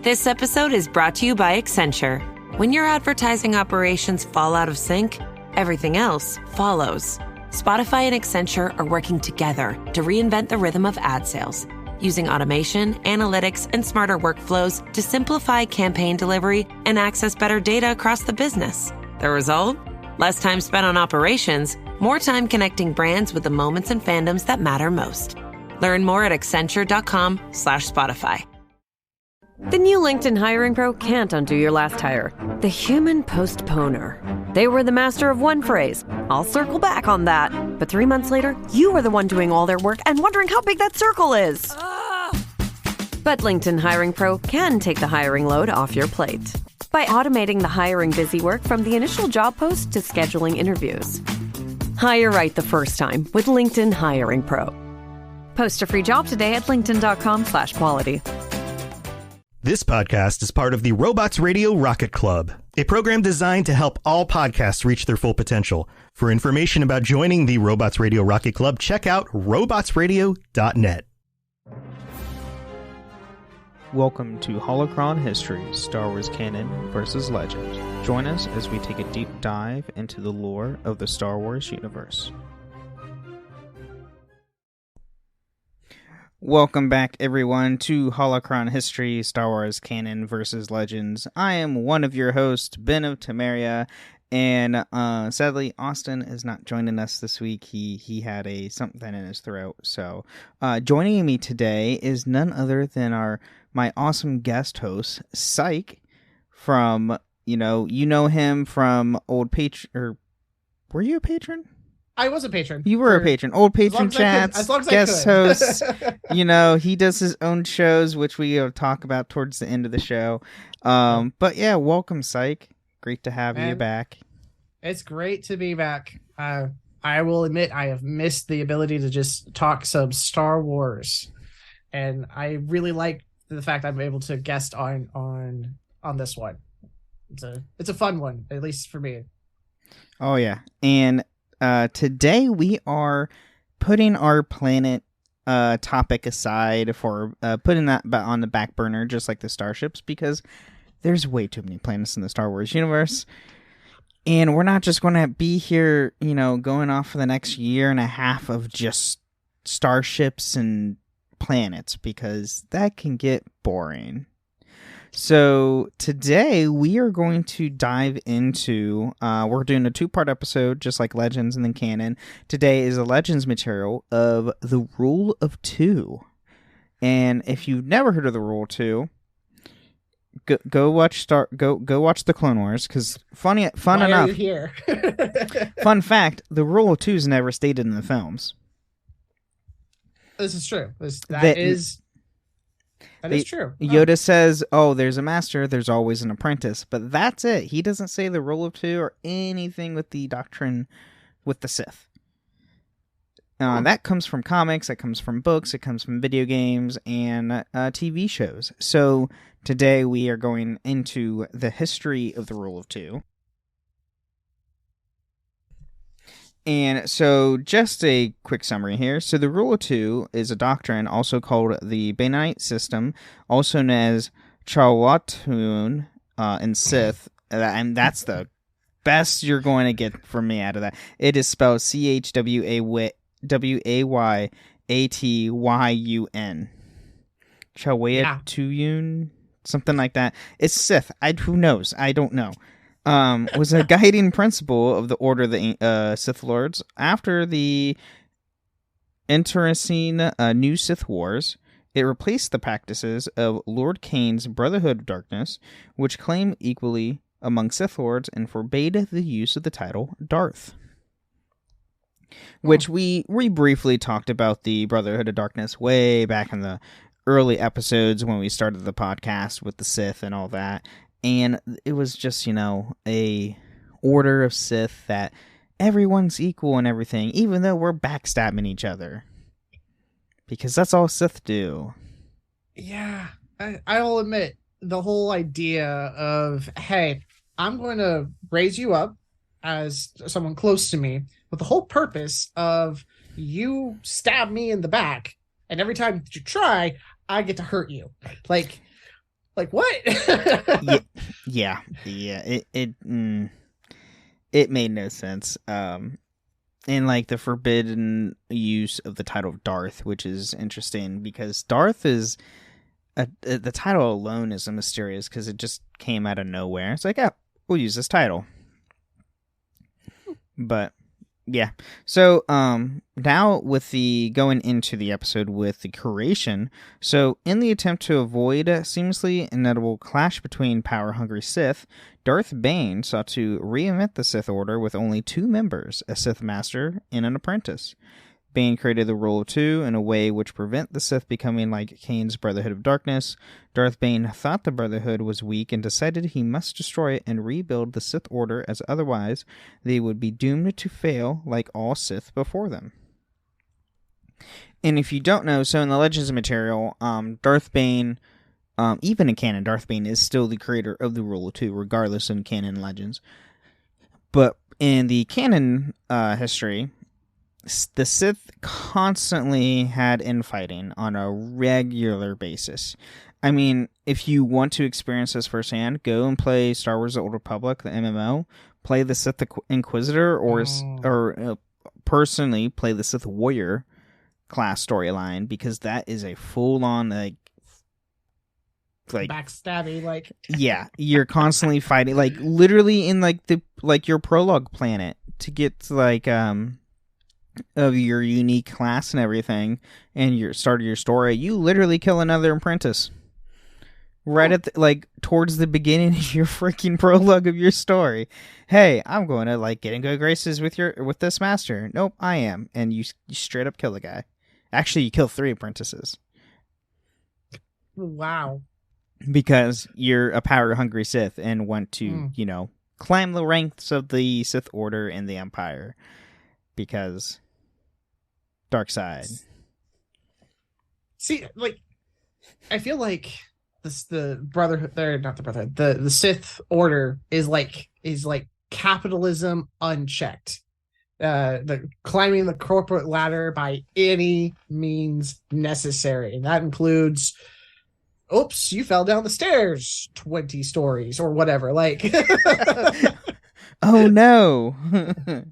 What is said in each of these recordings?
This episode is brought to you by Accenture. When your advertising operations fall out of sync, everything else follows. Spotify and Accenture are working together to reinvent the rhythm of ad sales, using automation, analytics, and smarter workflows to simplify campaign delivery and access better data across the business. The result? Less time spent on operations, more time connecting brands with the moments and fandoms that matter most. Learn more at accenture.com/Spotify. The new LinkedIn Hiring Pro can't undo your last hire. The human postponer. They were the master of one phrase. I'll circle back on that. But 3 months later, you are the one doing all their work and wondering how big that circle is. But LinkedIn Hiring Pro can take the hiring load off your plate by automating the hiring busy work from the initial job post to scheduling interviews. Hire right the first time with LinkedIn Hiring Pro. Post a free job today at linkedin.com/quality. This podcast is part of the Robots Radio Rocket Club, a program designed to help all podcasts reach their full potential. For information about joining the Robots Radio Rocket Club, check out robotsradio.net. Welcome to Holocron History, Star Wars Canon versus Legend. Join us as we take a deep dive into the lore of the Star Wars universe. Welcome back, everyone, to Holocron History, Star Wars Canon versus Legends. I am one of your hosts, Ben of Temeria, and sadly, Austin is not joining us this week. He had something in his throat. So, joining me today is none other than my awesome guest host, Psych, from you know him from old patron. Or were you a patron? I was a patron. You were a patron. Old patron chats, guest hosts. He does his own shows, which we will talk about towards the end of the show. But yeah, welcome, Psych. Great to have you back. It's great to be back. I will admit I have missed the ability to just talk some Star Wars, and I really like the fact I'm able to guest on this one. It's a fun one, at least for me. Oh yeah, and today we are putting our planet topic aside for putting that on the back burner, just like the starships, because there's way too many planets in the Star Wars universe. And we're not just going to be here, going off for the next year and a half of just starships and planets, because that can get boring. So today we are going to dive into, we're doing a 2-part episode, just like Legends and then Canon. Today is a Legends material of the Rule of Two. And if you've never heard of the Rule of Two, go watch the Clone Wars, because fun Why enough. Are you here? Fun fact: the Rule of Two is never stated in the films. This is true. That is true. Yoda says, "Oh, there's a master. There's always an apprentice," but that's it. He doesn't say the Rule of Two or anything with the doctrine with the Sith. That comes from comics, that comes from books, it comes from video games and TV shows. So today we are going into the history of the Rule of Two. And so just a quick summary here. So the Rule of Two is a doctrine also called the Baneite system, also known as Chawatun in Sith, and that's the best you're going to get from me out of that. It is spelled Chwayatyun. Chawayatuyun, something like that. It's Sith. Who knows? I don't know. Was a guiding principle of the Order of the Sith Lords after the interesting New Sith Wars. It replaced the practices of Lord Kane's Brotherhood of Darkness, which claimed equally among Sith Lords and forbade the use of the title Darth. Which we briefly talked about the Brotherhood of Darkness way back in the early episodes when we started the podcast with the Sith and all that. And it was just, a order of Sith that everyone's equal and everything, even though we're backstabbing each other. Because that's all Sith do. Yeah, I'll admit, the whole idea of, hey, I'm going to raise you up as someone close to me, with the whole purpose of you stab me in the back, and every time that you try, I get to hurt you. Like Like what? Yeah. It made no sense. And like the forbidden use of the title of Darth, which is interesting because Darth is the title alone is mysterious because it just came out of nowhere. It's like, yeah, we'll use this title. But yeah, so now with the going into the episode with the curation, so in the attempt to avoid a seamlessly inevitable clash between power-hungry Sith, Darth Bane sought to reinvent the Sith Order with only 2 members, a Sith Master and an apprentice. Bane created the Rule of Two in a way which prevent the Sith becoming like Kane's Brotherhood of Darkness. Darth Bane thought the Brotherhood was weak and decided he must destroy it and rebuild the Sith Order, as otherwise they would be doomed to fail like all Sith before them. And if you don't know, so in the Legends material, Darth Bane, even in canon, Darth Bane is still the creator of the Rule of Two, regardless in canon Legends. But in the canon history, the Sith constantly had infighting on a regular basis. I mean, if you want to experience this firsthand, go and play Star Wars The Old Republic, the MMO. Play the Sith Inquisitor, or personally play the Sith Warrior class storyline, because that is a full-on like backstabby, like yeah, you're constantly fighting, like literally in like your prologue planet to get like of your unique class and everything, and your start of your story, you literally kill another apprentice right at towards the beginning of your freaking prologue of your story. Hey, I'm going to like get in good graces with this master. Nope, I am. And you straight up kill the guy. Actually, you kill 3 apprentices. Wow. Because you're a power hungry Sith and want to climb the ranks of the Sith Order and the Empire, because dark side. See, like, I feel like the Brotherhood, not the Brotherhood, the Sith Order is like capitalism unchecked. The climbing the corporate ladder by any means necessary, and that includes, oops, you fell down the stairs 20 stories or whatever. Like, oh no,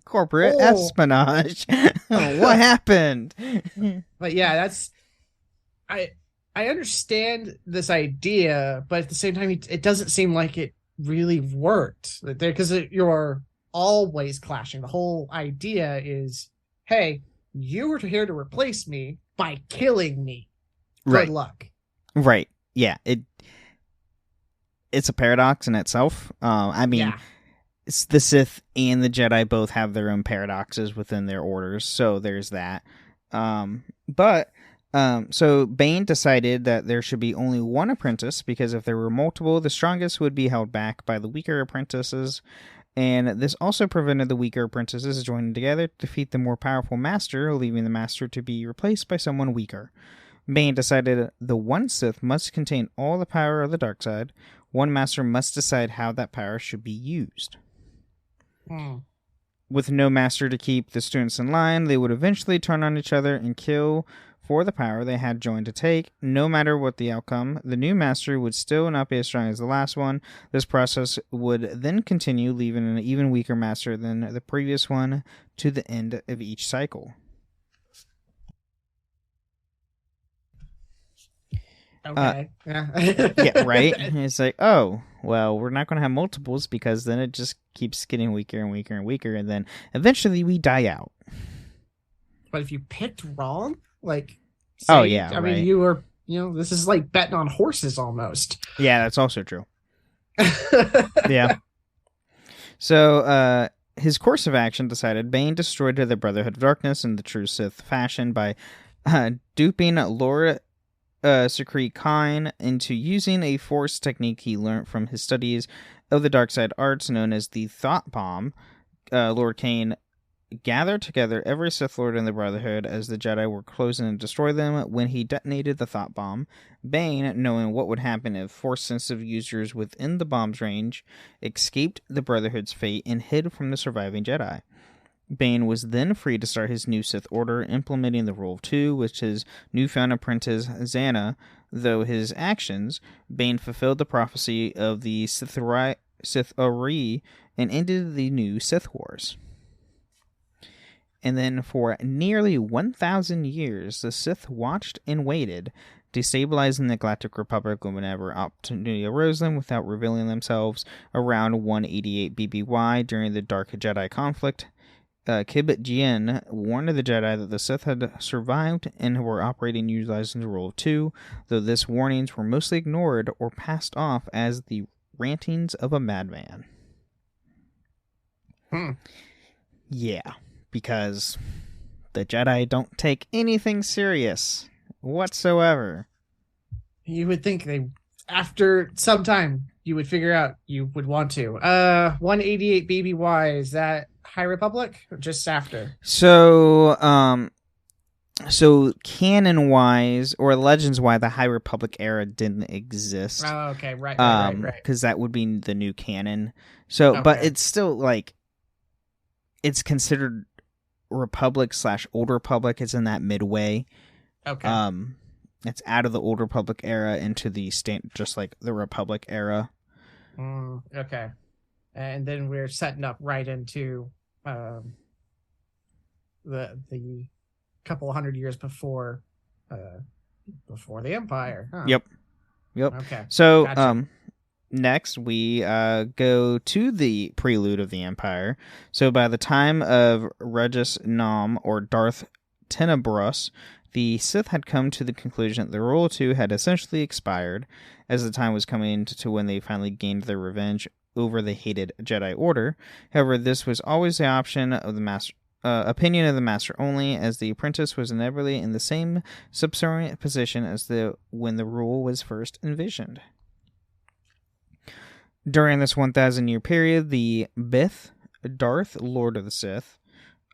corporate espionage. What happened? But yeah, that's I understand this idea, but at the same time, it doesn't seem like it really worked there, because you're always clashing. The whole idea is, hey, you were here to replace me by killing me. Good luck. Right. Yeah. It's a paradox in itself. I mean, it's the Sith and the Jedi both have their own paradoxes within their orders, so there's that. So Bane decided that there should be only 1 apprentice, because if there were multiple, the strongest would be held back by the weaker apprentices, and this also prevented the weaker apprentices joining together to defeat the more powerful master, leaving the master to be replaced by someone weaker. Bane decided the one Sith must contain all the power of the dark side. One master must decide how that power should be used. With no master to keep the students in line, they would eventually turn on each other and kill for the power they had joined to take. No matter what the outcome, the new master would still not be as strong as the last one. This process would then continue, leaving an even weaker master than the previous one to the end of each cycle. Okay. Yeah, right? It's like, oh, well, we're not going to have multiples, because then it just keeps getting weaker and weaker and weaker, and then eventually we die out. But if you picked wrong, like, I mean, you were, this is like betting on horses almost. Yeah, that's also true. Yeah. So, his course of action decided, Bane destroyed the Brotherhood of Darkness in the true Sith fashion by duping Lord Secrete Kine into using a force technique he learned from his studies of the dark side arts known as the Thought Bomb. Lord Kane gathered together every Sith Lord in the Brotherhood as the Jedi were closing to destroy them. When he detonated the Thought Bomb, Bane, knowing what would happen if force-sensitive users within the bomb's range, escaped the Brotherhood's fate and hid from the surviving Jedi. Bane was then free to start his new Sith Order, implementing the Rule of Two, which his newfound apprentice, Xana, though his actions, Bane fulfilled the prophecy of the Sith-Ori and ended the new Sith Wars. And then for nearly 1,000 years, the Sith watched and waited, destabilizing the Galactic Republic whenever opportunity arose them without revealing themselves. Around 188 BBY, during the Dark Jedi conflict, Kib Jinn warned the Jedi that the Sith had survived and were operating utilizing the rule of two, though these warnings were mostly ignored or passed off as the rantings of a madman. Yeah, because the Jedi don't take anything serious whatsoever. You would think they, after some time, you would figure out you would want to. 188 BBY, is that High Republic or just after? So canon wise or legends wise, the High Republic era didn't exist. Oh, okay, right. Because that would be the new canon. So, Okay. but it's still like it's considered Republic / Old Republic. It's in that midway. Okay. It's out of the Old Republic era into the just like the Republic era. Okay. And then we're setting up right into the couple hundred years before the Empire. Huh. Yep. Okay. So, Gotcha. next we go to the prelude of the Empire. So by the time of Regis Nom or Darth Tenebros, the Sith had come to the conclusion that the Rule of Two had essentially expired, as the time was coming to when they finally gained their revenge over the hated Jedi Order. However, this was always the option of the master. Opinion of the master only, as the apprentice was inevitably in the same subservient position as when the rule was first envisioned. During this 1,000-year period, the Bith, Darth, Lord of the Sith,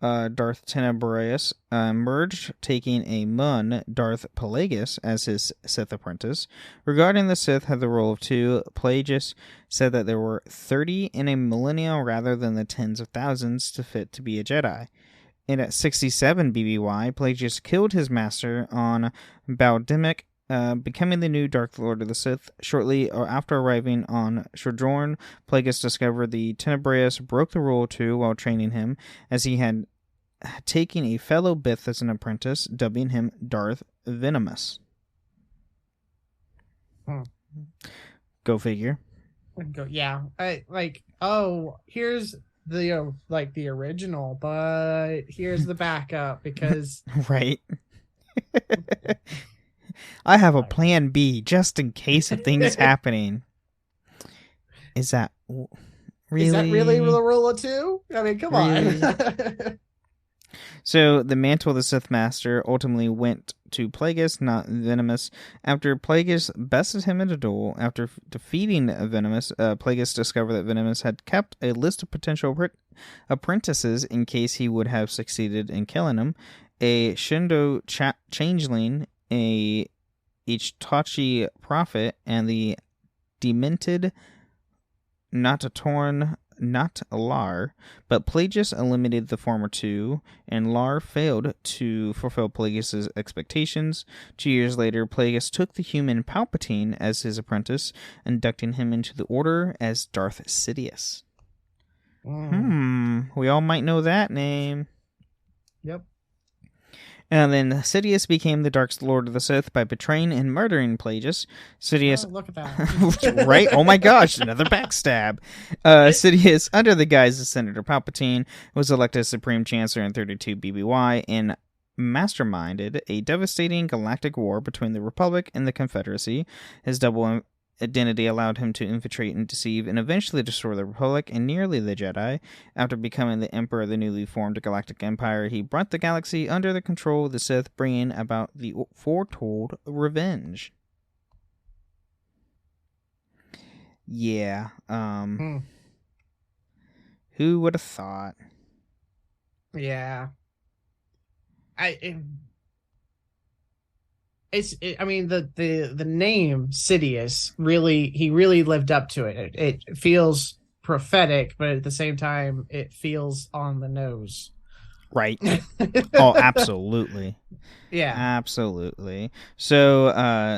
Darth Tenebros, emerged, taking a Mun, Darth Plagueis, as his Sith apprentice. Regarding the Sith had the rule of two, Plagueis said that there were 30 in a millennium rather than the tens of thousands to fit to be a Jedi. And at 67 BBY, Plagueis killed his master on Baldimic, becoming the new Dark Lord of the Sith. Shortly after arriving on Shadorn, Plagueis discovered the Tenebros broke the rule of two while training him, as he had taken a fellow Bith as an apprentice, dubbing him Darth Venomous. Go figure. Yeah. Here's the the original, but here's the backup because Right. I have a plan B just in case of things happening. Is that really? Is that really the rule of two? I mean, come on. So the mantle of the Sith Master ultimately went to Plagueis, not Venomous. After Plagueis bested him in a duel, after defeating Venomous, Plagueis discovered that Venomous had kept a list of potential apprentices in case he would have succeeded in killing him. A Shindo changeling, a Ichtachi prophet, and the demented Natatorn not Lar, but Plagueis eliminated the former two, and Lar failed to fulfill Plagueis' expectations. 2 years later, Plagueis took the human Palpatine as his apprentice, inducting him into the Order as Darth Sidious. We all might know that name. Yep. And then Sidious became the Dark Lord of the Sith by betraying and murdering Plagueis. Sidious, look at that. right? Oh my gosh, another backstab. Sidious, under the guise of Senator Palpatine, was elected Supreme Chancellor in 32 BBY and masterminded a devastating galactic war between the Republic and the Confederacy. His double identity allowed him to infiltrate and deceive and eventually destroy the Republic and nearly the Jedi. After becoming the Emperor of the newly formed Galactic Empire, he brought the galaxy under the control of the Sith, bringing about the foretold revenge. Yeah. Who would have thought? Yeah. I mean, the name Sidious really lived up to it. It feels prophetic, but at the same time, it feels on the nose. Right. Oh, absolutely. Yeah. Absolutely. So,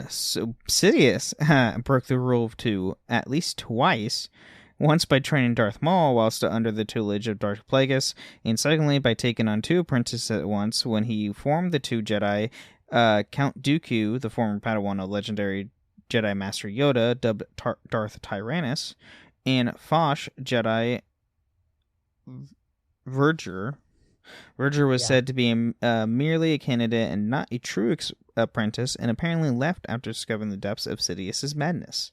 Sidious broke the rule of two at least twice. Once by training Darth Maul while still under the tutelage of Darth Plagueis, and secondly by taking on two apprentices at once when he formed the two Jedi, Count Dooku, the former Padawan of legendary Jedi Master Yoda, dubbed Darth Tyrannus, and Fosh Jedi Verger. Verger was said to be merely a candidate and not a true apprentice, and apparently left after discovering the depths of Sidious's madness.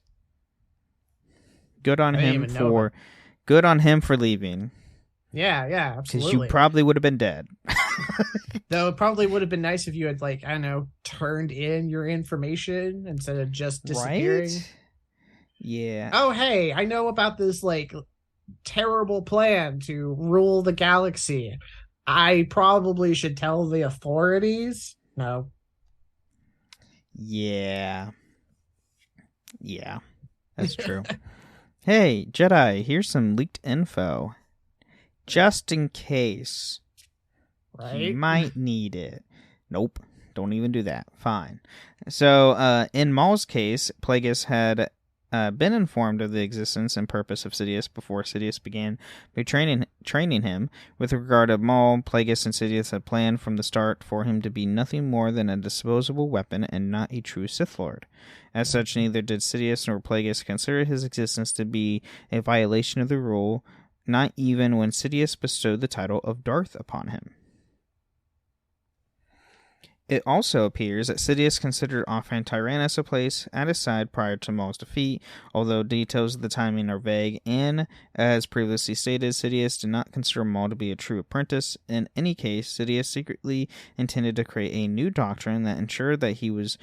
Good on him for leaving. Yeah, absolutely. Because you probably would have been dead. Though it probably would have been nice if you had, like, I don't know, turned in your information instead of just disappearing. Right? Yeah. Oh, hey, I know about this, like, terrible plan to rule the galaxy. I probably should tell the authorities. No. Yeah. That's true. Hey, Jedi, here's some leaked info. Just in case. Right? You might need it. Nope. Don't even do that. Fine. So, in Maul's case, Plagueis had been informed of the existence and purpose of Sidious before Sidious began by training him. With regard to Maul, Plagueis and Sidious had planned from the start for him to be nothing more than a disposable weapon and not a true Sith Lord. As such, neither did Sidious nor Plagueis consider his existence to be a violation of the rule, not even when Sidious bestowed the title of Darth upon him. It also appears that Sidious considered offering Tyrannus a place at his side prior to Maul's defeat, although details of the timing are vague, and, as previously stated, Sidious did not consider Maul to be a true apprentice. In any case, Sidious secretly intended to create a new doctrine that ensured that he was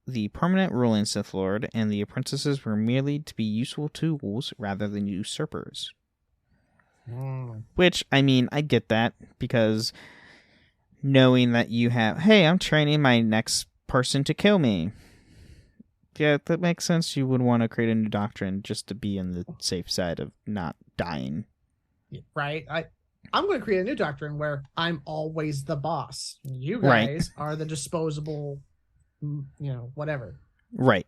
the permanent ruling Sith Lord, and the apprentices were merely to be useful tools rather than usurpers. Which, I mean, I get that, because knowing that you have, hey, I'm training my next person to kill me. Yeah, that makes sense. You would want to create a new doctrine just to be on the safe side of not dying. Right? I'm going to create a new doctrine where I'm always the boss. You guys are the disposable, whatever. Right.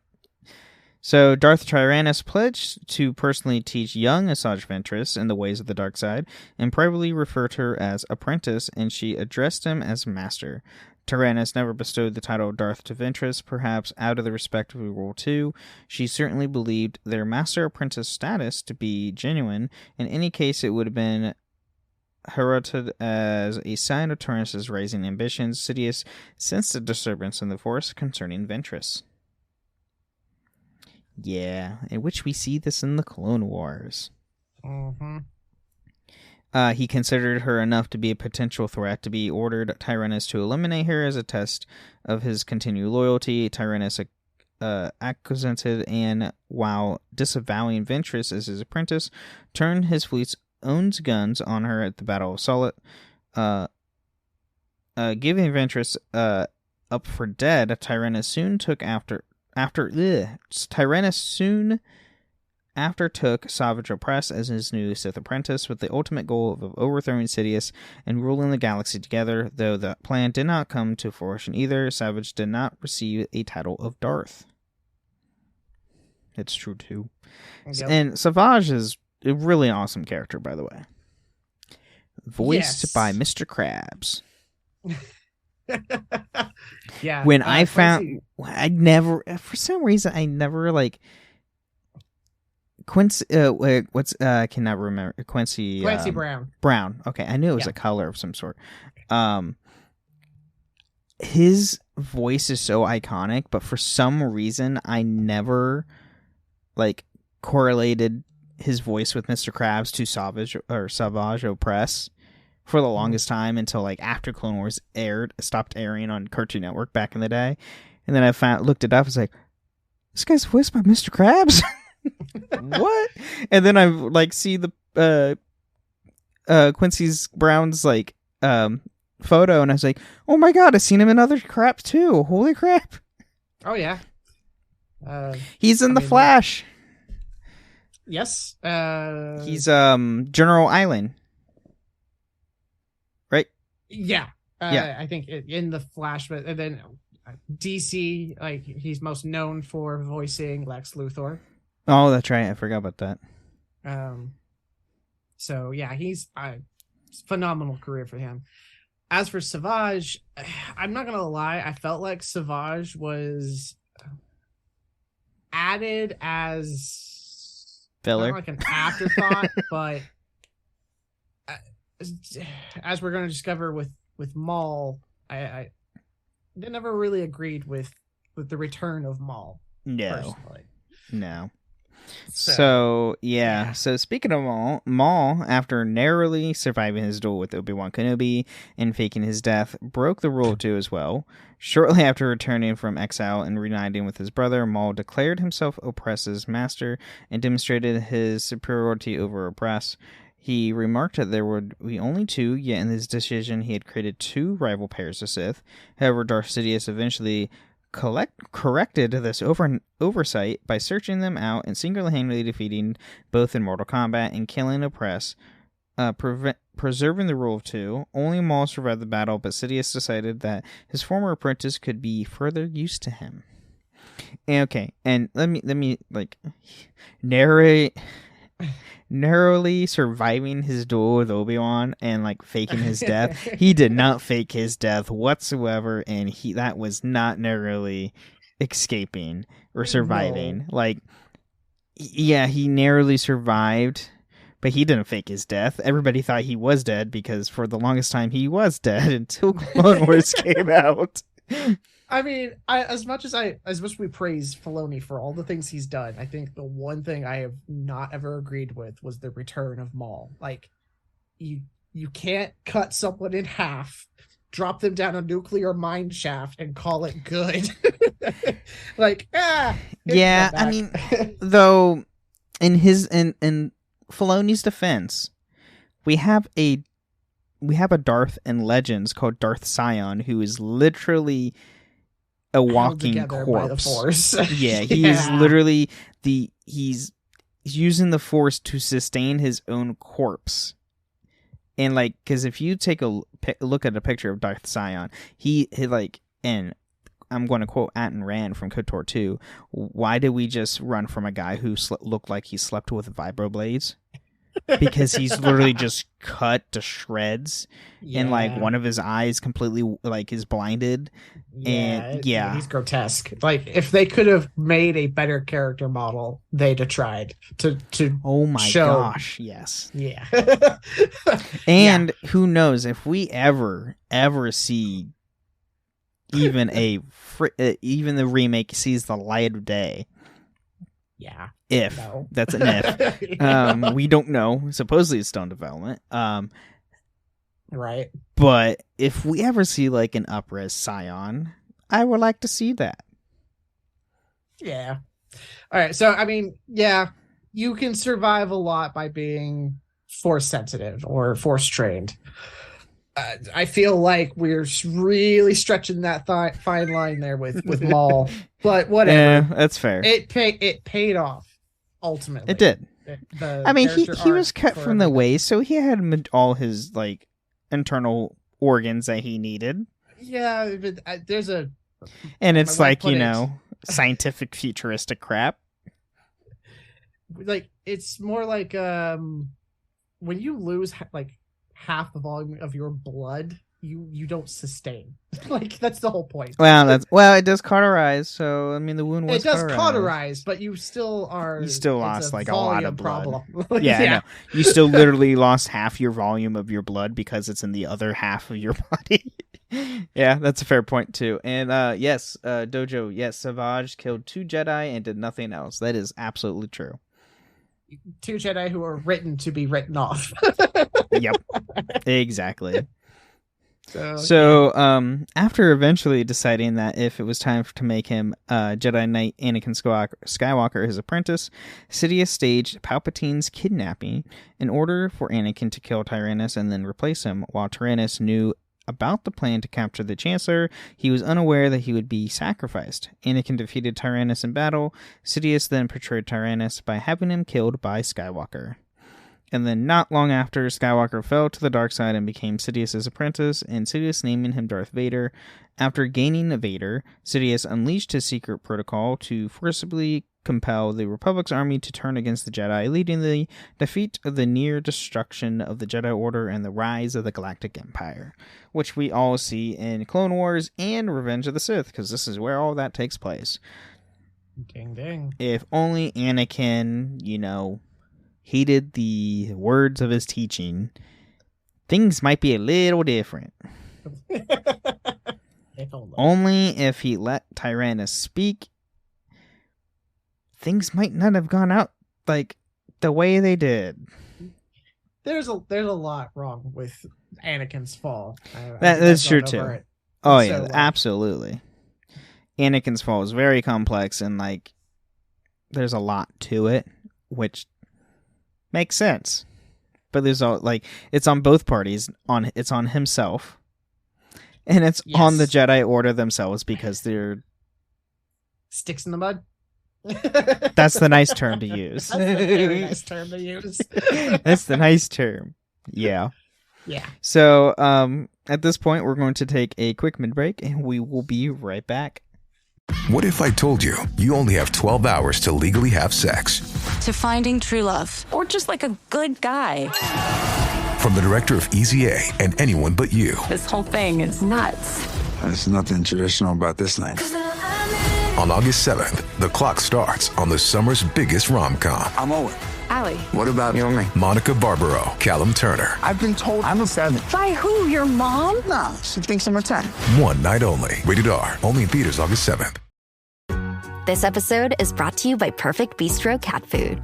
So Darth Tyrannus pledged to personally teach young Asajj Ventress in the ways of the dark side, and privately referred to her as apprentice, and she addressed him as master. Tyrannus never bestowed the title of Darth to Ventress, perhaps out of the respect of Rule 2. She certainly believed their master-apprentice status to be genuine. In any case, it would have been heralded as a sign of Tyrannus' rising ambitions. Sidious sensed a disturbance in the Force concerning Ventress. Yeah, in which we see this in the Clone Wars. Mm-hmm. He considered her enough to be a potential threat to be ordered Tyrannus to eliminate her as a test of his continued loyalty. Tyrannus acquiesced and, while disavowing Ventress as his apprentice, turned his fleet's own guns on her at the Battle of Solid, giving Ventress up for dead. Tyrannus soon took Savage Opress as his new Sith apprentice, with the ultimate goal of overthrowing Sidious and ruling the galaxy together. Though the plan did not come to fruition either, Savage did not receive a title of Darth. It's true too. Yep. And Savage is a really awesome character, by the way. Voiced by Mr. Krabs. Yeah. When I found, for some reason, I never like Quincy. I cannot remember Quincy. Brown. Brown. Okay, I knew it was a color of some sort. His voice is so iconic, but for some reason, I never like correlated his voice with Mr. Krabs to Savage Opress for the longest time until like after Clone Wars stopped airing on Cartoon Network back in the day, and then I looked it up. I was like, this guy's voiced by Mr. Krabs. What? And then I like see the Quincy Brown's like photo, and I was like, oh my god, I've seen him in other crap too. Holy crap! Oh yeah, he's in The Flash. Yes, he's General Island. Right? Yeah. Yeah. I think in the Flash, but and then DC, like he's most known for voicing Lex Luthor. Oh, that's right. I forgot about that. So yeah, he's a phenomenal career for him. As for Savage, I'm not gonna lie, I felt like Savage was added as Filler, not like an afterthought, but as we're gonna discover with Maul, I never really agreed with the return of Maul. No, personally. No. So yeah. So speaking of Maul, after narrowly surviving his duel with Obi-Wan Kenobi and faking his death, broke the rule of two as well. Shortly after returning from exile and reuniting with his brother, Maul declared himself Opress's master and demonstrated his superiority over Opress. He remarked that there would be only two, yet in his decision he had created two rival pairs of Sith. However, Darth Sidious eventually corrected this oversight by searching them out and single-handedly defeating both in Mortal Kombat and killing Opress, preserving the rule of two. Only Maul survived the battle, but Sidious decided that his former apprentice could be further use to him. Okay, and let me like narrowly surviving his duel with Obi-Wan and like faking his death. He did not fake his death whatsoever, and that was not narrowly escaping or surviving. No. Like, yeah, he narrowly survived, but he didn't fake his death. Everybody thought he was dead because for the longest time he was dead until Clone Wars came out. I mean, as much as we praise Filoni for all the things he's done, I think the one thing I have not ever agreed with was the return of Maul. Like, you can't cut someone in half, drop them down a nuclear mine shaft, and call it good. Like, yeah. I mean, though, in Filoni's defense, we have a Darth in Legends called Darth Sion, who is literally a walking corpse. By the Force. Yeah, he is literally he's using the Force to sustain his own corpse. And like, because if you take a look at a picture of Darth Sion, he like, and I'm going to quote Atten Rand from KOTOR 2, why did we just run from a guy who looked like he slept with vibroblades? Because he's literally just cut to shreds, and like one of his eyes completely like is blinded, and he's grotesque. Like, if they could have made a better character model, they'd have tried to oh my show. Gosh, yes, yeah. And who knows if we ever see even even the remake sees the light of day. Yeah. That's an if. We don't know. Supposedly it's still in development. Right. But if we ever see like an up-res Scion, I would like to see that. Yeah. All right. So, I mean, yeah, you can survive a lot by being Force sensitive or Force trained. I feel like we're really stretching that fine line there with Maul, but whatever. Yeah, that's fair. It paid off ultimately. It did. I mean, he was cut from the waist, so he had all his like internal organs that he needed. Yeah, but there's a, and it's like, you know, scientific futuristic crap. Like, it's more like when you lose like half the volume of your blood, you don't sustain. Like, that's the whole point. Well, it does cauterize, so I mean the wound was cauterize, but you still lost like a lot of blood. Problem. Yeah. No, you still literally lost half your volume of your blood because it's in the other half of your body. Yeah, that's a fair point too. And yes, Dojo, yes, Savage killed 2 Jedi and did nothing else. That is absolutely true. 2 Jedi who are written to be written off. Yep, exactly. So after eventually deciding that if it was time to make him Jedi Knight Anakin Skywalker his apprentice, Sidious staged Palpatine's kidnapping in order for Anakin to kill Tyrannus and then replace him. While Tyrannus knew about the plan to capture the Chancellor, he was unaware that he would be sacrificed. Anakin defeated Tyrannus in battle. Sidious then portrayed Tyrannus by having him killed by Skywalker. And then not long after, Skywalker fell to the dark side and became Sidious's apprentice, and Sidious naming him Darth Vader. After gaining Vader, Sidious unleashed his secret protocol to forcibly compel the Republic's army to turn against the Jedi, leading the defeat of the near destruction of the Jedi Order and the rise of the Galactic Empire, which we all see in Clone Wars and Revenge of the Sith, because this is where all that takes place. Ding ding. If only Anakin, heeded the words of his teaching, things might be a little different. Only if he let Tyrannus speak, things might not have gone out like the way they did. There's a lot wrong with Anakin's fall. That's true too. Oh yeah, well. Absolutely. Anakin's fall is very complex, and there's a lot to it, which makes sense. But there's it's on both parties. It's on himself, and it's on the Jedi Order themselves because they're sticks in the mud. That's the nice term to use. That's the very nice term to use. That's the nice term. Yeah. Yeah. So, at this point, we're going to take a quick mid-break, and we will be right back. What if I told you you only have 12 hours to legally have sex? To finding true love. Or just like a good guy. From the director of Easy A and Anyone But You. This whole thing is nuts. There's nothing traditional about this night. On August 7th, the clock starts on the summer's biggest rom-com. I'm Owen. Allie. What about you and me? Monica Barbaro, Callum Turner. I've been told I'm a 7. By who? Your mom? No, she thinks I'm a 10. One night only. Rated R. Only in theaters August 7th. This episode is brought to you by Perfect Bistro Cat Food.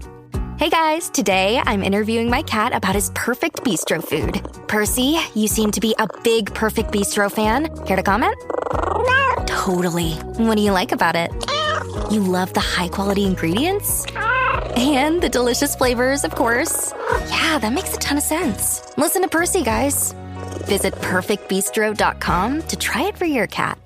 Hey guys, today I'm interviewing my cat about his Perfect Bistro food. Percy, you seem to be a big Perfect Bistro fan. Care to comment? Totally. What do you like about it? You love the high-quality ingredients? And the delicious flavors, of course. Yeah, that makes a ton of sense. Listen to Percy, guys. Visit perfectbistro.com to try it for your cat.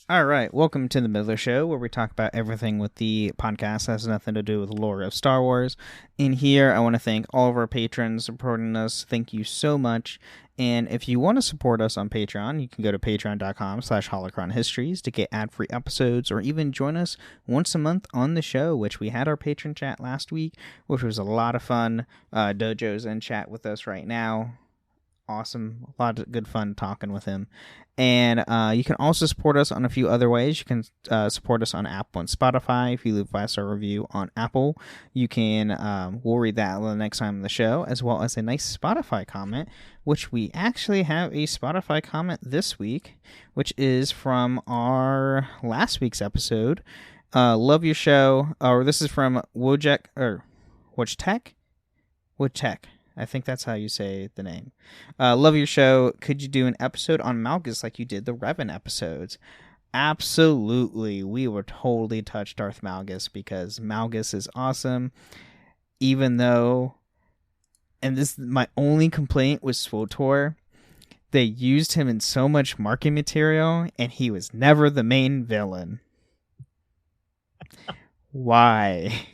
All right, welcome to the Miller Show, where we talk about everything with the podcast that has nothing to do with the lore of Star Wars. In here, I want to thank all of our patrons supporting us. Thank you so much. And if you want to support us on Patreon, you can go to patreon.com/holocronhistories to get ad-free episodes, or even join us once a month on the show, which we had our patron chat last week, which was a lot of fun. Dojo's in chat with us right now. Awesome. A lot of good fun talking with him. And you can also support us on a few other ways. You can support us on Apple and Spotify. If you leave a 5-star review on Apple, you can, we'll read that the next time on the show, as well as a nice Spotify comment, which we actually have a Spotify comment this week, which is from our last week's episode. Love your show. Or this is from Wojtek. I think that's how you say the name. Love your show. Could you do an episode on Malgus like you did the Revan episodes? Absolutely. We would totally touch Darth Malgus because Malgus is awesome. Even though, and this is my only complaint with SWTOR, they used him in so much marketing material and he was never the main villain. Why?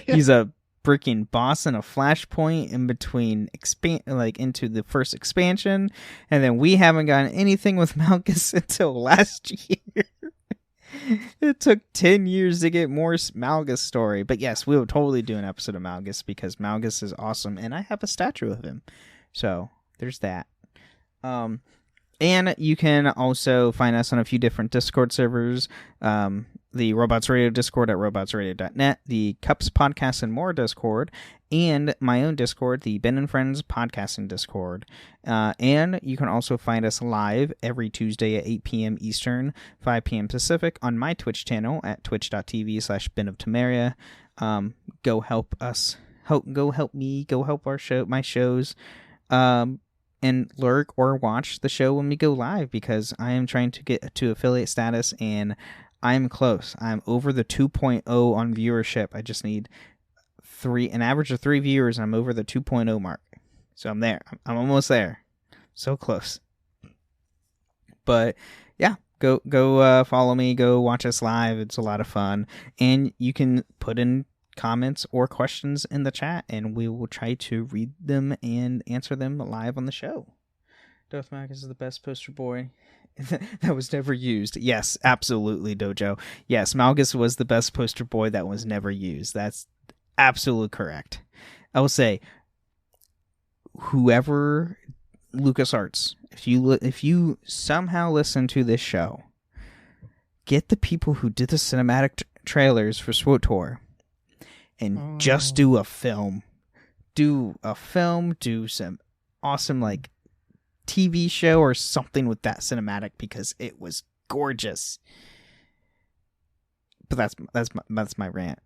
He's a freaking boss in a flashpoint in between into the first expansion, and then we haven't gotten anything with Malgus until last year. It took 10 years to get more Malgus story, but yes, we will totally do an episode of Malgus because Malgus is awesome, and I have a statue of him, so there's that. And you can also find us on a few different Discord servers. The Robots Radio Discord at robotsradio.net, the Cups Podcast and More Discord, and my own Discord, the Ben and Friends Podcasting Discord. And you can also find us live every Tuesday at 8 p.m. Eastern, 5 p.m. Pacific on my Twitch channel at twitch.tv/Ben of Temeria. Go help us. Go help me. Go help my shows. And lurk or watch the show when we go live, because I am trying to get to affiliate status and I'm close. I'm over the 2.0 on viewership. I just need an average of 3 viewers, and I'm over the 2.0 mark. So I'm there. I'm almost there. So close. But yeah, go follow me. Go watch us live. It's a lot of fun. And you can put in comments or questions in the chat, and we will try to read them and answer them live on the show. Darth Malgus is the best poster boy that was never used. Yes, absolutely, Dojo. Yes, Malgus was the best poster boy that was never used. That's absolutely correct. I will say, whoever LucasArts, if you somehow listen to this show, get the people who did the cinematic trailers for SWTOR and just do a film. Do some awesome like TV show or something with that cinematic, because it was gorgeous. But that's my rant.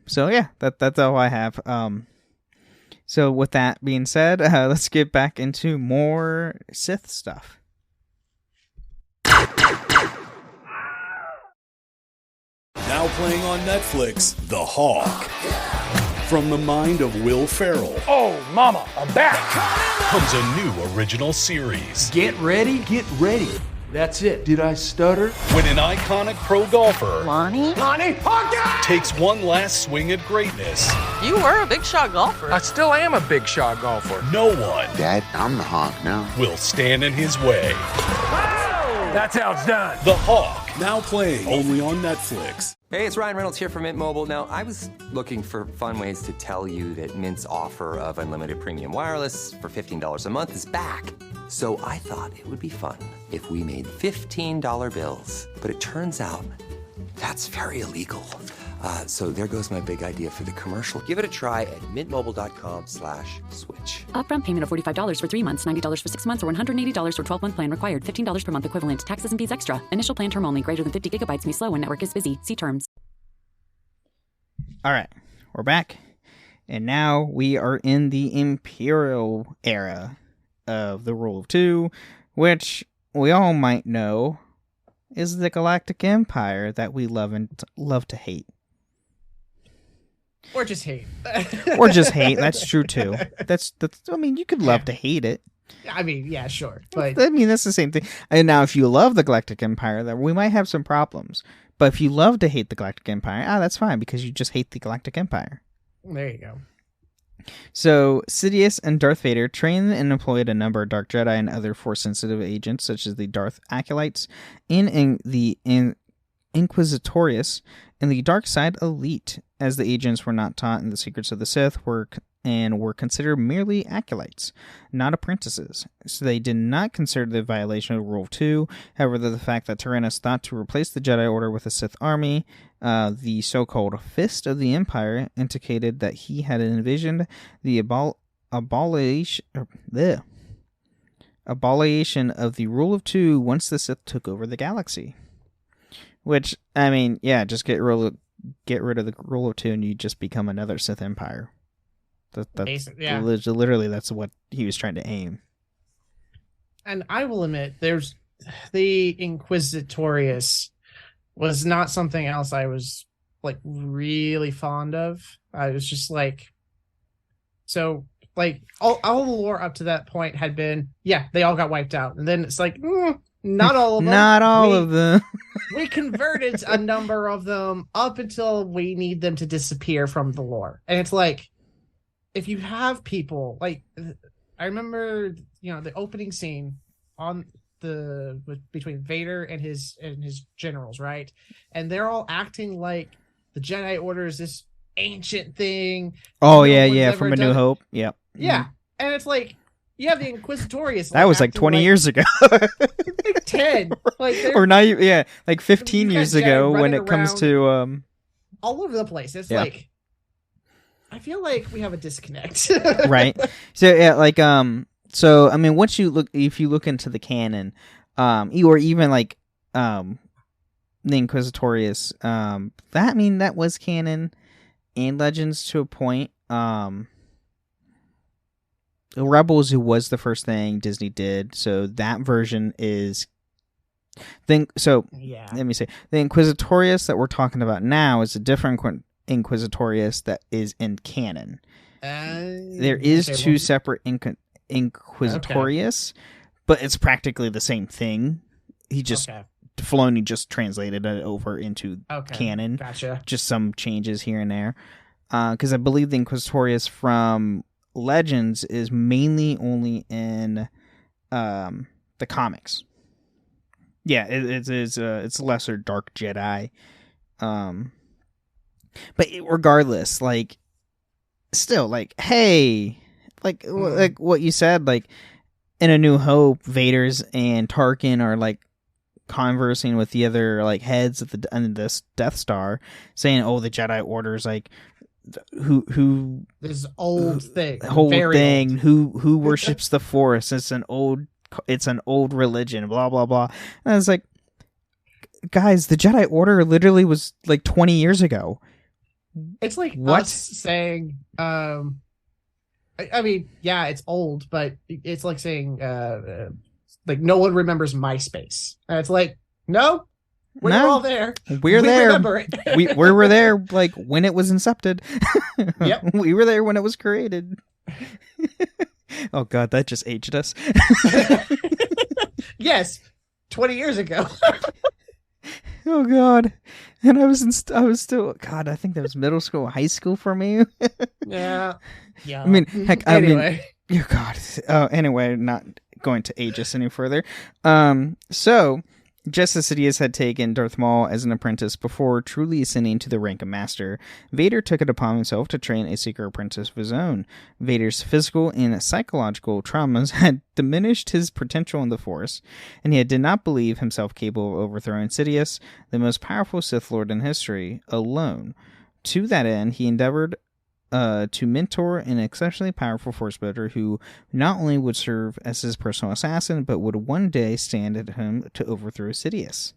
So yeah, that's all I have. So with that being said, let's get back into more Sith stuff. Now playing on Netflix, The Hawk. From the mind of Will Ferrell. Oh, mama, I'm back! Comes a new original series. Get ready. That's it. Did I stutter? When an iconic pro golfer... Lonnie, Hawkeye! ...takes one last swing at greatness. you were a big shot golfer. I still am a big shot golfer. No one... Dad, I'm the Hawk now. ...will stand in his way. That's how it's done. The Hawk. Now playing only on Netflix. Hey, it's Ryan Reynolds here from Mint Mobile. Now, I was looking for fun ways to tell you that Mint's offer of unlimited premium wireless for $15 a month is back. So I thought it would be fun if we made $15 bills. But it turns out that's very illegal. So there goes my big idea for the commercial. Give it a try at mintmobile.com/switch. Upfront payment of $45 for 3 months, $90 for 6 months, or $180 for 12-month plan required. $15 per month equivalent. Taxes and fees extra. Initial plan term only. Greater than 50 gigabytes may slow when network is busy. See terms. All right, we're back. And now we are in the Imperial era of the Rule of Two, which we all might know is the Galactic Empire that we love to hate. Or just hate. Or just hate. That's true too. That's. I mean, you could love to hate it. I mean, yeah, sure, but I mean, that's the same thing. And now, if you love the Galactic Empire, then we might have some problems. But if you love to hate the Galactic Empire, that's fine, because you just hate the Galactic Empire. there you go. So, Sidious and Darth Vader trained and employed a number of Dark Jedi and other Force-sensitive agents, such as the Darth Acolytes, in the Inquisitorius, and the Dark Side Elite, as the agents were not taught in the secrets of the Sith, were considered merely acolytes, not apprentices. So they did not consider the violation of Rule 2. However, the fact that Tyrannus thought to replace the Jedi Order with a Sith army, the so-called Fist of the Empire, indicated that he had envisioned the abolition of the Rule of 2 once the Sith took over the galaxy. Which, I mean, yeah, just get rid of the Rule of 2 and you just become another Sith Empire. Literally, that's what he was trying to aim. And I will admit, there's the Inquisitorius was not something else I was like really fond of. I was just like, so like all the lore up to that point had been, yeah, they all got wiped out, and then it's like, not all of them. Not all of them. We converted a number of them up until we need them to disappear from the lore, and it's like, if you have people like, I remember, the opening scene on between Vader and his generals, right? And they're all acting like the Jedi Order is this ancient thing. Oh yeah, from A New Hope. Yep. Yeah, and it's like, you have the Inquisitorius. That was like 20 years ago. Like 10. Or not even, yeah, like 15 years ago when it comes to... all over the place. It's like, I feel like we have a disconnect. Right. So, yeah, like, so, I mean, if you look into the canon, or even like, the Inquisitorius, that was canon and Legends to a point. Rebels, who was the first thing Disney did, so that version is let me say, the Inquisitorius that we're talking about now is a different Inquisitorius that is in canon. There is two separate Inquisitorius, but it's practically the same thing. Filoni just translated it over into canon. Gotcha. Just some changes here and there. Because I believe the Inquisitorius from Legends is mainly only in the comics. Yeah, it's lesser Dark Jedi. But regardless, like, still, like, hey, like what you said, like, in A New Hope, Vader's and Tarkin are, like, conversing with the other, like, heads of the Death Star, saying, oh, the Jedi Order's, like, who this whole thing, who worships the Force. It's an old religion, blah blah blah. And I was like, guys, the Jedi Order literally was like 20 years ago. It's like us saying, I mean, yeah, it's old, but it's like saying, like, no one remembers MySpace. And it's like, no, we're all there. We there. Remember it. we were there, like, when it was incepted. Yep. We were there when it was created. Oh God, that just aged us. Yes, 20 years ago. Oh God, and I was still, God, I think that was middle school, high school for me. Yeah. I mean, heck, anyway. Oh God. Anyway, not going to age us any further. So, just as Sidious had taken Darth Maul as an apprentice before truly ascending to the rank of master, Vader took it upon himself to train a secret apprentice of his own. Vader's physical and psychological traumas had diminished his potential in the Force, and he did not believe himself capable of overthrowing Sidious, the most powerful Sith Lord in history, alone. To that end, he endeavored to mentor an exceptionally powerful force builder who not only would serve as his personal assassin, but would one day stand at him to overthrow Sidious.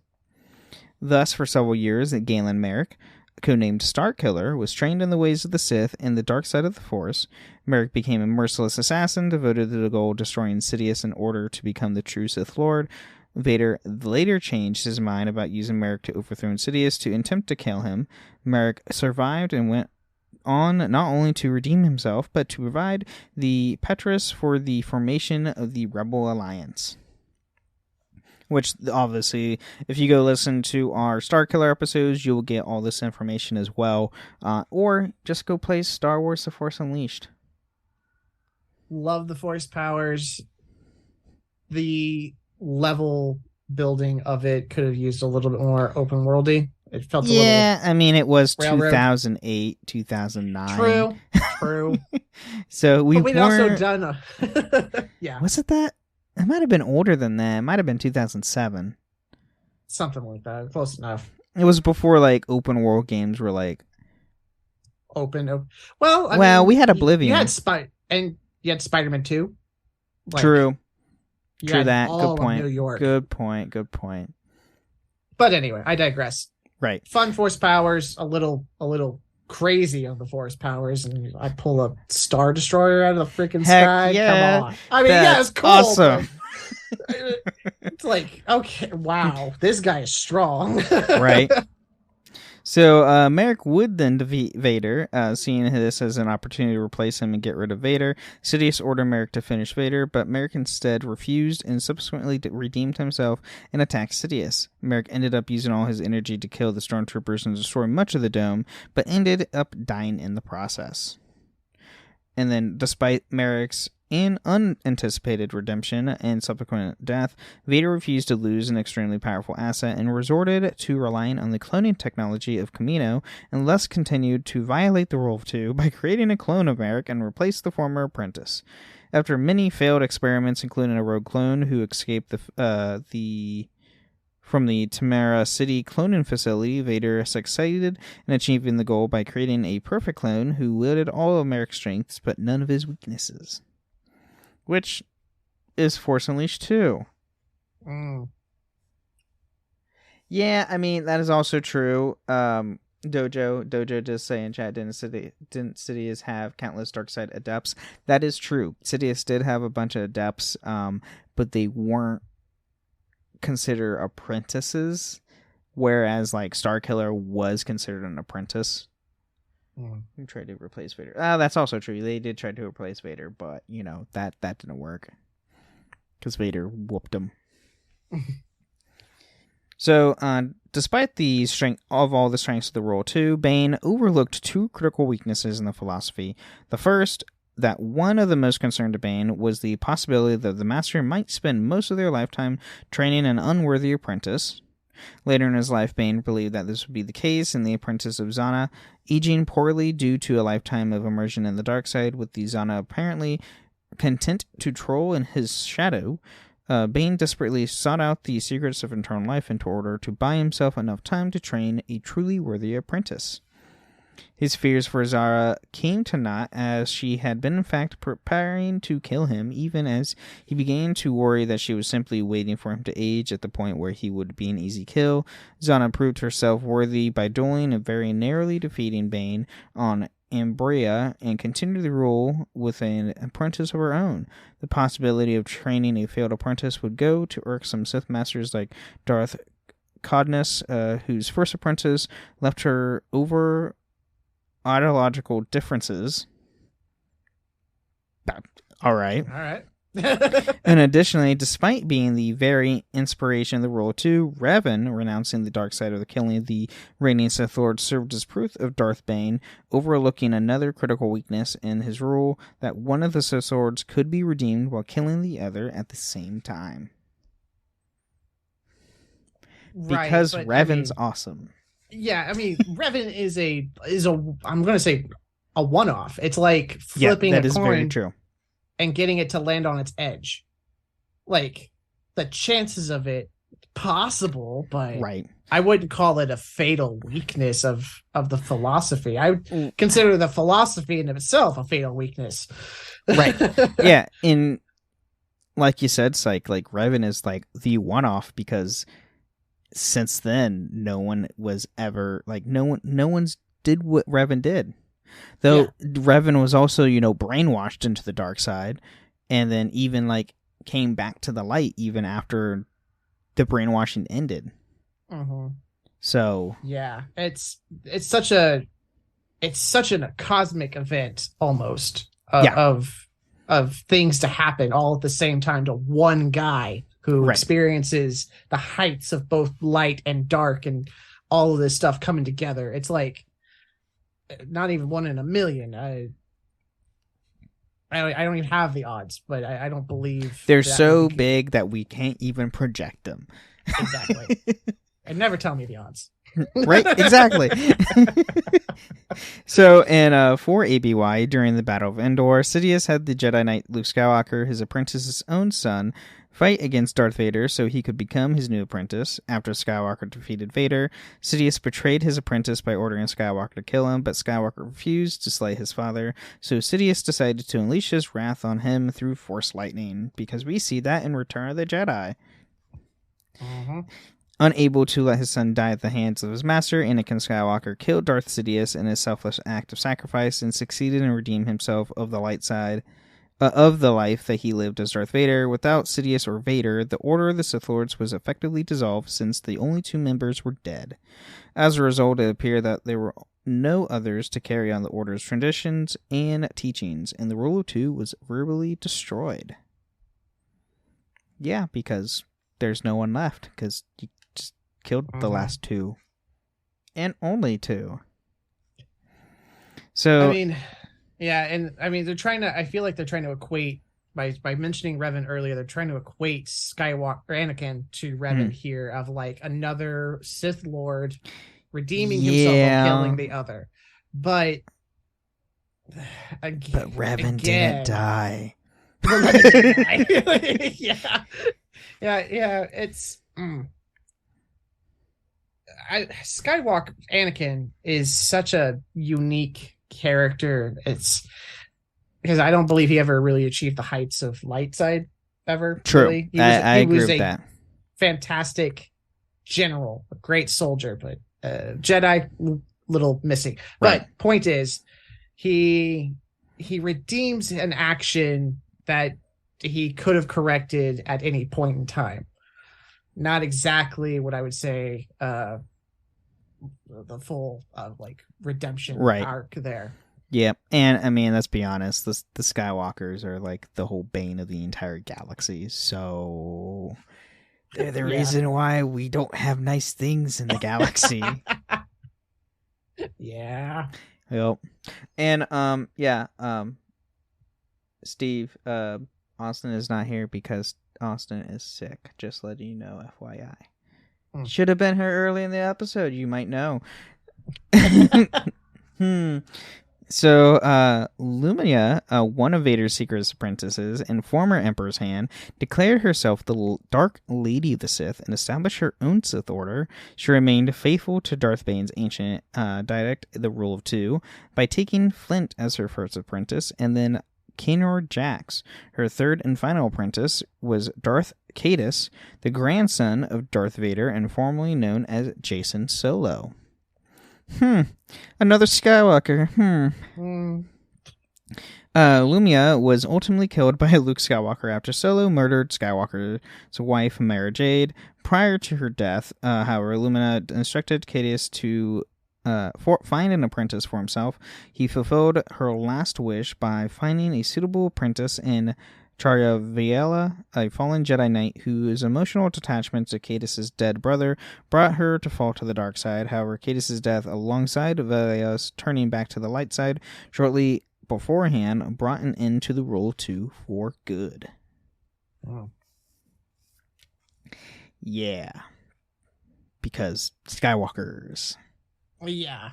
Thus, for several years, Galen Merrick, codenamed Starkiller, was trained in the ways of the Sith and the dark side of the Force. Merrick became a merciless assassin devoted to the goal of destroying Sidious in order to become the true Sith Lord. Vader later changed his mind about using Merrick to overthrow Sidious to attempt to kill him. Merrick survived and went on not only to redeem himself, but to provide the Petrus for the formation of the Rebel Alliance. Which, obviously, if you go listen to our Starkiller episodes, you will get all this information as well. Or just go play Star Wars The Force Unleashed. Love the Force powers. The level building of it could have used a little bit more open worldy. It felt a little... Yeah, I mean, it was railroad. 2008, 2009. True. So we'd also done a... Yeah. Was it that? It might have been older than that. It might have been 2007. Something like that. Close enough. It was before, like, open world games were, like... Open. Well, I mean, we had Oblivion. You had Spider-Man 2. Like, True. You True had that. all Good point. Of New York. Good point. But anyway, I digress. Right. Fun Force powers, a little crazy on the Force powers, and I pull a Star Destroyer out of the freaking sky. Yeah. Come on. I mean, yeah, it's cool. Awesome. It's like, okay, wow, this guy is strong. Right. So, Merrick would then defeat Vader, seeing this as an opportunity to replace him and get rid of Vader. Sidious ordered Merrick to finish Vader, but Merrick instead refused and subsequently redeemed himself and attacked Sidious. Merrick ended up using all his energy to kill the stormtroopers and destroy much of the dome, but ended up dying in the process. And then, despite Merrick's unanticipated redemption and subsequent death, Vader refused to lose an extremely powerful asset and resorted to relying on the cloning technology of Kamino, and thus continued to violate the rule of two by creating a clone of Merrick and replace the former apprentice. After many failed experiments, including a rogue clone who escaped from the Tamara City cloning facility, Vader succeeded in achieving the goal by creating a perfect clone who wielded all of Merrick's strengths but none of his weaknesses. Which is Force Unleashed 2. Yeah, I mean, that is also true. Dojo does say in chat, didn't Sidious have countless dark side adepts? That is true. Sidious did have a bunch of adepts, but they weren't considered apprentices, whereas like Starkiller was considered an apprentice. Who tried to replace Vader? That's also true. They did try to replace Vader, but you know that didn't work. because Vader whooped him. So, despite the strength of all the strengths of the Rule 2, Bane overlooked two critical weaknesses in the philosophy. The first, that one of the most concerned to Bane was the possibility that the Master might spend most of their lifetime training an unworthy apprentice. Later in his life, Bane believed that this would be the case in the apprentice of Zana, aging poorly due to a lifetime of immersion in the dark side, with the Zana apparently content to troll in his shadow. Bane desperately sought out the secrets of eternal life in order to buy himself enough time to train a truly worthy apprentice. His fears for Zara came to naught, as she had been in fact preparing to kill him, even as he began to worry that she was simply waiting for him to age at the point where he would be an easy kill. Zana proved herself worthy by dueling and very narrowly defeating Bane on Ambria, and continued the rule with an apprentice of her own. The possibility of training a failed apprentice would go to irksome Sith masters like Darth Codnus, whose first apprentice left her over ideological differences. All right. And additionally, despite being the very inspiration of the Rule 2, Revan, renouncing the dark side of the killing of the reigning Sith Lord, served as proof of Darth Bane, overlooking another critical weakness in his rule, that one of the Sith Lords could be redeemed while killing the other at the same time. Because Revan's awesome. Yeah, I mean, Revan is a I'm going to say a one-off. It's like flipping a coin very true. And getting it to land on its edge. Like, the chances of it possible, but I wouldn't call it a fatal weakness of the philosophy. I would consider the philosophy in of itself a fatal weakness. Right. Yeah, in like you said, Psych, like Revan is like the one-off, because since then no one was ever like no one's did what Revan did. Though Revan was also, brainwashed into the dark side, and then even like came back to the light even after the brainwashing ended. Mm-hmm. So yeah, it's such a cosmic event almost of things to happen all at the same time to one guy who experiences the heights of both light and dark and all of this stuff coming together. It's like not even 1 in a million. I don't even have the odds, but I don't believe they're so big that we can't even project them. Exactly. And never tell me the odds. Right, exactly. So, in 4 ABY, during the Battle of Endor, Sidious had the Jedi Knight Luke Skywalker, his apprentice's own son, fight against Darth Vader so he could become his new apprentice. After Skywalker defeated Vader, Sidious betrayed his apprentice by ordering Skywalker to kill him, but Skywalker refused to slay his father, so Sidious decided to unleash his wrath on him through Force lightning, because we see that in Return of the Jedi. Mm-hmm. Unable to let his son die at the hands of his master, Anakin Skywalker killed Darth Sidious in a selfless act of sacrifice and succeeded in redeeming himself of the light side of the life that he lived as Darth Vader. Without Sidious or Vader, the Order of the Sith Lords was effectively dissolved, since the only 2 members were dead. As a result, it appeared that there were no others to carry on the Order's traditions and teachings, and the Rule of 2 was verbally destroyed. Yeah, because there's no one left, because you just killed the last 2. And only 2. So, I mean, yeah, and I mean, I feel like they're trying to equate, by mentioning Revan earlier, they're trying to equate Skywalker, Anakin, to Revan here, of like another Sith Lord redeeming himself and killing the other. But Revan didn't die. Yeah, it's Skywalker Anakin is such a unique character. It's because I don't believe he ever really achieved the heights of light side ever. True. Really. I agree with that. Fantastic general, a great soldier, but Jedi little missing. Right. But point is, he redeems an action that he could have corrected at any point in time. Not exactly what I would say the full redemption arc there. Yeah, and I mean, let's be honest, the Skywalkers are like the whole bane of the entire galaxy, so they're the reason why we don't have nice things in the galaxy. Yeah. Yep. And Steve, Austin is not here because Austin is sick. Just letting you know, FYI. Should have been here early in the episode. You might know. So, Lumia, one of Vader's secret apprentices and former Emperor's Hand, declared herself the Dark Lady of the Sith and established her own Sith Order. She remained faithful to Darth Bane's ancient dialect, the Rule of Two, by taking Flint as her first apprentice, and then Kenor Jax. Her third and final apprentice was Darth Caedus, the grandson of Darth Vader and formerly known as Jason Solo. Another Skywalker. Lumia was ultimately killed by Luke Skywalker after Solo murdered Skywalker's wife, Mara Jade. Prior to her death, however, Lumina instructed Caedus to find an apprentice for himself. He fulfilled her last wish by finding a suitable apprentice in Charyaviela, a fallen Jedi Knight whose emotional attachment to Caedus' dead brother brought her to fall to the dark side. However, Caedus' death alongside Velios turning back to the light side shortly beforehand brought an end to the Rule of Two for good. Oh. Yeah. Because Skywalkers. Yeah.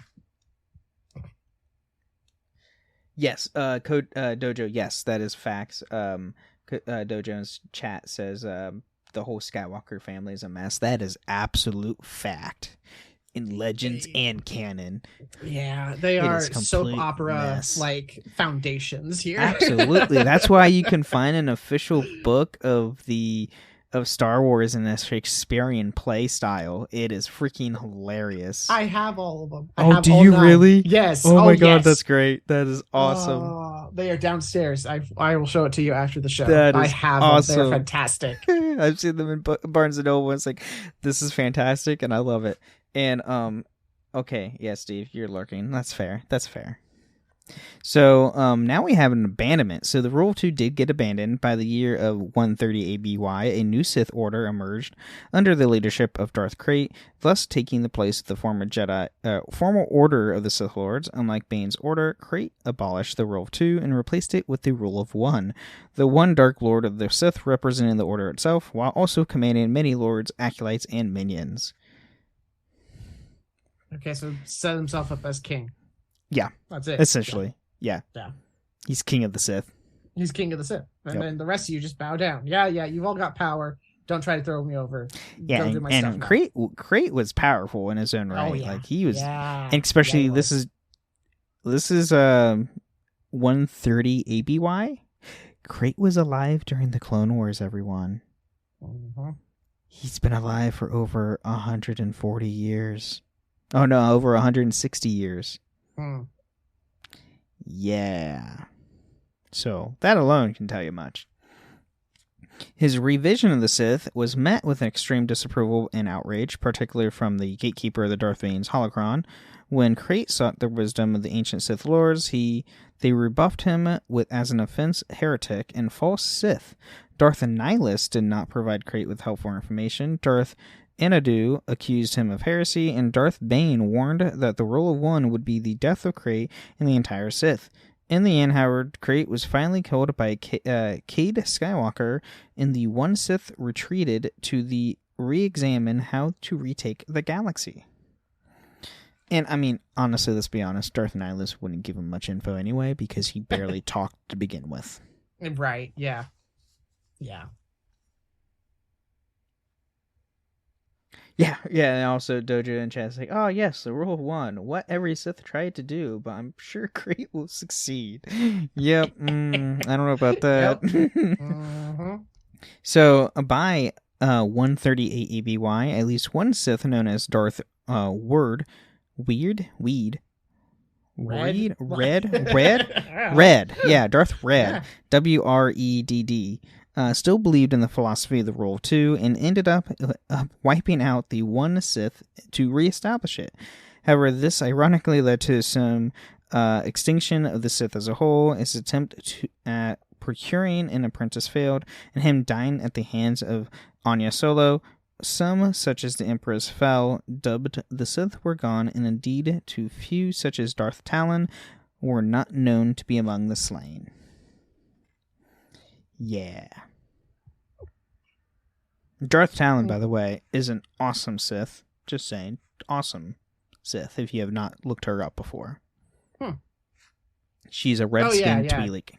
Yes, Code Dojo, yes, that is facts. Dojo's chat says the whole Skywalker family is a mess. That is absolute fact in Legends and canon. Yeah, they are soap opera like foundations here. Absolutely. That's why you can find an official book of Star Wars in a Shakespearean play style. It is freaking hilarious. I have all of them. Do you really? Yes. Oh my god, that's great. That is awesome. They are downstairs. I will show it to you after the show. I have awesome. them. They're fantastic. I've seen them in Barnes and Noble. It's like, this is fantastic, and I love it. And okay, yeah, Steve, you're lurking. That's fair. So now we have an abandonment. So the Rule of Two did get abandoned. By the year of 130 ABY, a new Sith Order emerged under the leadership of Darth Krayt, thus taking the place of the former Order of the Sith Lords. Unlike Bane's Order, Krayt abolished the Rule of Two and replaced it with the Rule of One. The one Dark Lord of the Sith representing the Order itself, while also commanding many lords, acolytes, and minions. Okay, so set himself up as king. Yeah, that's it. Essentially, yeah. He's king of the Sith. He's king of the Sith, and then the rest of you just bow down. Yeah, you've all got power. Don't try to throw me over. Yeah, Don't do my stuff now. Krayt was powerful in his own right. Oh, yeah. Like he was, and especially this is 130 ABY. Krayt was alive during the Clone Wars. Everyone, he's been alive for over 140 years. Oh no, over 160 years. Yeah. So that alone can tell you much. His revision of the Sith was met with an extreme disapproval and outrage, particularly from the gatekeeper of the Darth Bane's holocron. When Krayt sought the wisdom of the ancient Sith Lords, they rebuffed him as an offense heretic and false Sith. Darth Nihilus did not provide Krayt with helpful information. Darth Enadu accused him of heresy, and Darth Bane warned that the Rule of One would be the death of Krayt and the entire Sith. In the end, however, Krayt was finally killed by Cade Skywalker, and the One Sith retreated to re-examine how to retake the galaxy. And, I mean, honestly, let's be honest, Darth Nihilus wouldn't give him much info anyway, because he barely talked to begin with. Right, yeah. Yeah. Yeah, and also Dojo and chat's like, oh yes, the Rule of One, what every Sith tried to do, but I'm sure Krayt will succeed. Yep, I don't know about that. Yep. So, by 138 ABY, at least one Sith known as Darth Red, Darth Red, WREDD, still believed in the philosophy of the Rule of Two and ended up wiping out the one Sith to reestablish it. However, this ironically led to some extinction of the Sith as a whole, his attempt at procuring an apprentice failed, and him dying at the hands of Anya Solo. Some, such as the Emperors fell, dubbed the Sith were gone, and indeed too few, such as Darth Talon, were not known to be among the slain. Yeah. Darth Talon, by the way, is an awesome Sith. Just saying. Awesome Sith, if you have not looked her up before. She's a red-skinned Twi'lek.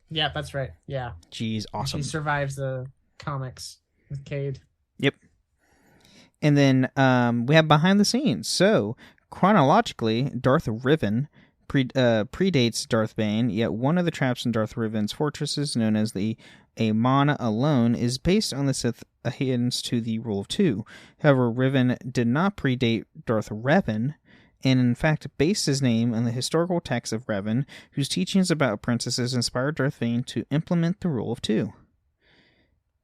Yeah, that's right. Yeah. She's awesome. She survives the comics with Cade. Yep. And then we have behind the scenes. So, chronologically, Darth Revan predates Darth Bane, yet one of the traps in Darth Revan's fortresses, known as the Amana alone, is based on the Sith adherence to the Rule of Two. However, Revan did not predate Darth Revan, and in fact based his name on the historical text of Revan, whose teachings about apprentices inspired Darth Bane to implement the Rule of Two.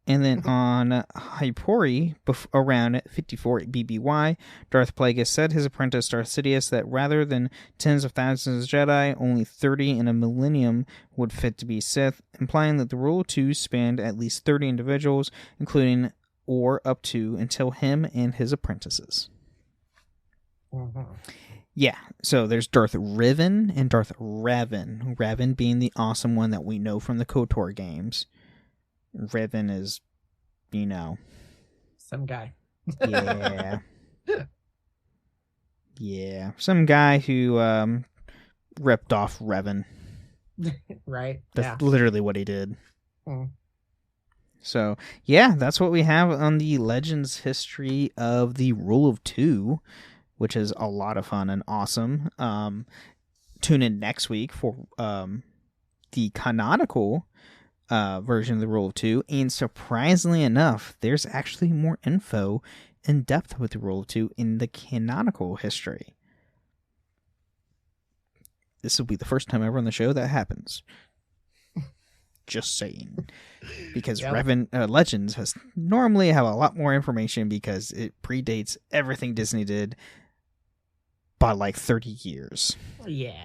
And then on Hypori, around 54 BBY, Darth Plagueis said his apprentice Darth Sidious that rather than tens of thousands of Jedi, only 30 in a millennium would fit to be Sith, implying that the Rule of Two spanned at least 30 individuals, including or up to until him and his apprentices. Yeah, so there's Darth Revan and Darth Revan. Revan being the awesome one that we know from the KOTOR games. Revan is, some guy. Yeah. Yeah. Some guy who ripped off Revan. Right. That's literally what he did. So, yeah, that's what we have on the Legends history of the Rule of Two, which is a lot of fun and awesome. Tune in next week for the canonical version of the Rule of Two, and surprisingly enough, there's actually more info in depth with the Rule of Two in the canonical history. This will be the first time ever on the show that happens. Just saying. Because Revan Legends has normally have a lot more information because it predates everything Disney did by like 30 years. Yeah.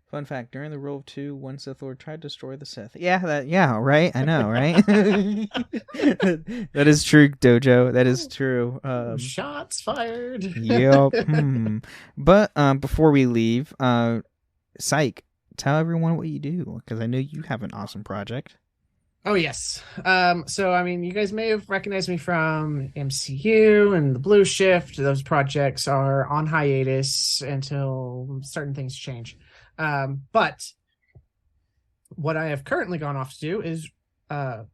Fun fact, during the Rule of Two, one Sith Lord tried to destroy the Sith. Right? I know, right? That is true, Dojo. That is true. Shots fired. Yep. But before we leave, Psych, tell everyone what you do, because I know you have an awesome project. Oh, yes. So, I mean, you guys may have recognized me from MCU and the Blue Shift. Those projects are on hiatus until certain things change. But what I have currently gone off to do is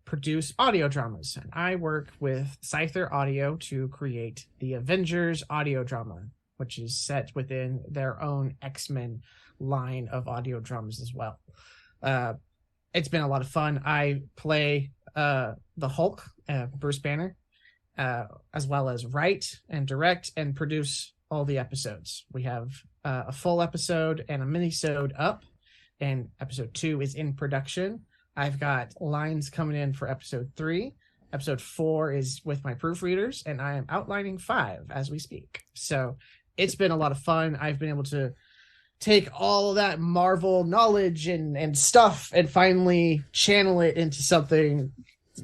produce audio dramas. And I work with Scyther Audio to create the Avengers audio drama, which is set within their own X-Men line of audio dramas as well. It's been a lot of fun. I play the Hulk, Bruce Banner, as well as write and direct and produce all the episodes. We have a full episode and a mini-sode up, and episode 2 is in production. I've got lines coming in for episode 3. Episode 4 is with my proofreaders, and I am outlining 5 as we speak. So it's been a lot of fun. I've been able to take all of that Marvel knowledge and stuff and finally channel it into something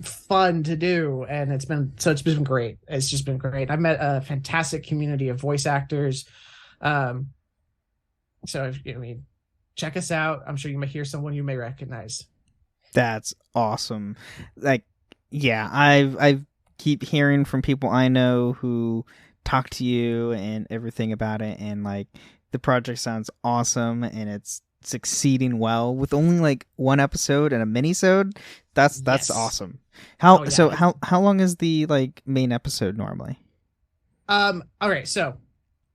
fun to do, and it's been great. It's just been great. I've met a fantastic community of voice actors. So check us out. I'm sure you may hear someone you may recognize. That's awesome. I keep hearing from people I know who talk to you and everything about it, and the project sounds awesome and it's succeeding well with only one episode and a mini-sode. That's awesome. How long is the main episode normally? All right, so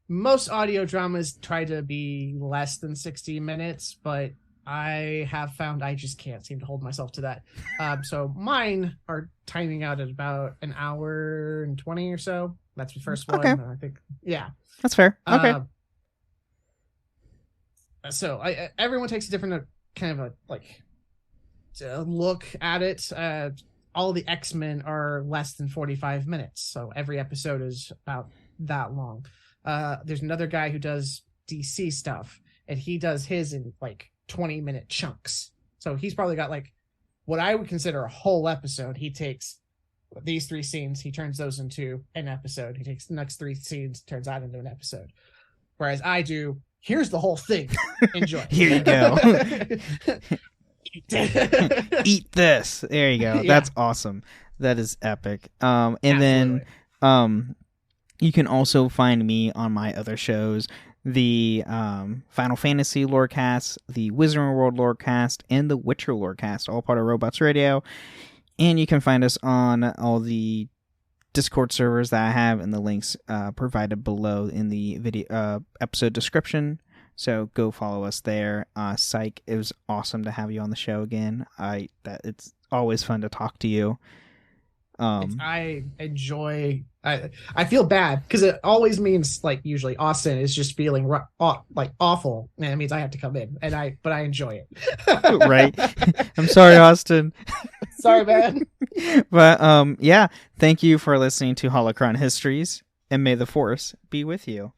most audio dramas try to be less than 60 minutes, but I have found I just can't seem to hold myself to that. So mine are timing out at about an hour and 20 or so. That's the first one. Okay. I think, yeah. That's fair. Okay. So everyone takes a different kind of a look at it. All the X-Men are less than 45 minutes, so every episode is about that long. There's another guy who does DC stuff, and he does his in like 20-minute chunks. So he's probably got like what I would consider a whole episode. He takes these 3 scenes, he turns those into an episode. He takes the next 3 scenes, turns that into an episode. Whereas I do, here's the whole thing. Enjoy. Here you go. Eat this. There you go. Yeah. That's awesome. That is epic. And Absolutely. Then you can also find me on my other shows, the Final Fantasy Lorecast, the Wizarding World Lorecast, and the Witcher Lorecast, all part of Robots Radio. And you can find us on all the Discord servers that I have and the links provided below in the video episode description. So go follow us there. Psych, it was awesome to have you on the show again. It's always fun to talk to you. I enjoy. I feel bad because it always means like usually Austin is just feeling like awful, and it means I have to come in, but I enjoy it. Right. I'm sorry, Austin. Sorry, man. But yeah, thank you for listening to Holocron Histories, and may the Force be with you.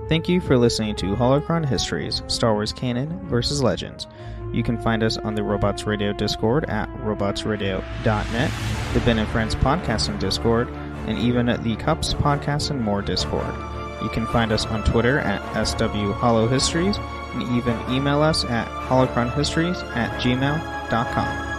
Thank you for listening to Holocron Histories, Star Wars Canon vs. Legends. You can find us on the Robots Radio Discord at robotsradio.net, the Ben and Friends Podcasting Discord, and even at the Cups Podcast and More Discord. You can find us on Twitter at SWHoloHistories, and even email us at holocronhistories@gmail.com.